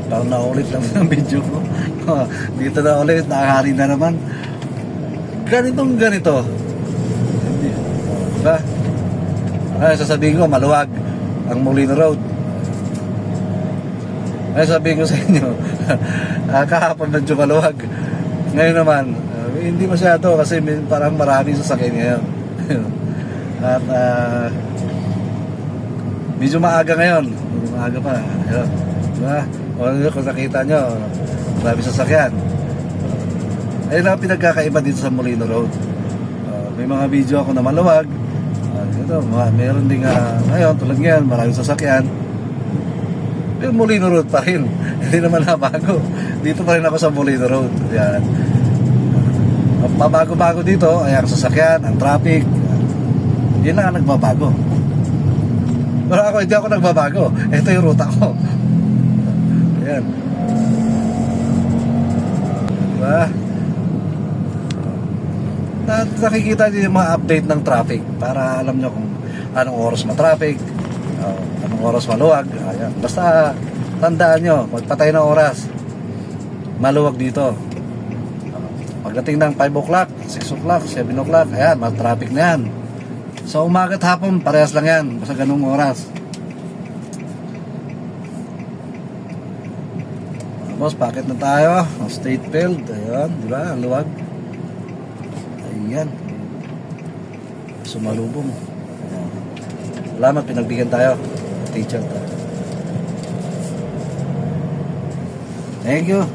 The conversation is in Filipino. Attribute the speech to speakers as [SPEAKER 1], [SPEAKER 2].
[SPEAKER 1] Parang naulit lang ang video ko. Dito na ulit, nakahari na naman. Ganito. Diba? Ay, sasabihin ko, maluwag ang Molino Road. Ay, sabihin ko sa inyo, kahapon medyo maluwag. Ngayon naman, hindi masyado kasi parang maraming sasakyan ngayon. At medyo maaga ngayon. Maaga pa. Ayun. Diba? O kung nakita nyo, maraming sasakyan. Ayun ang pinagkakaiba dito sa Molino Road. May mga video ako na maluwag. Ito, meron din ngayon, tulad ngayon, maraming sasakyan. Pero Molino Road pa rin. Hindi naman nabago. Dito pa rin ako sa Molino Road. Yan. Pabago-bago dito ay ang sasakyan, ang traffic. Yan lang ang nagbabago. Pero ako, hindi ako nagbabago. Ito yung ruta ko. Ayan. Diba? Nakikita niyo yung mga update ng traffic para alam nyo kung anong oras ma-traffic, anong oras maluwag. Ayan. Basta tandaan nyo, magpatay ng oras, maluwag dito. Pagdating ng 5 o'clock, 6 o'clock, 7 o'clock, ayan, ma-traffic na yan. So umaga at hapon, parehas lang yan, basta ganung oras. Tapos, packet na tayo, state field, ayan, di ba, ang luwag. Ayan. Sumalubong. Salamat, pinagbigyan tayo. Teacher tayo. Thank you.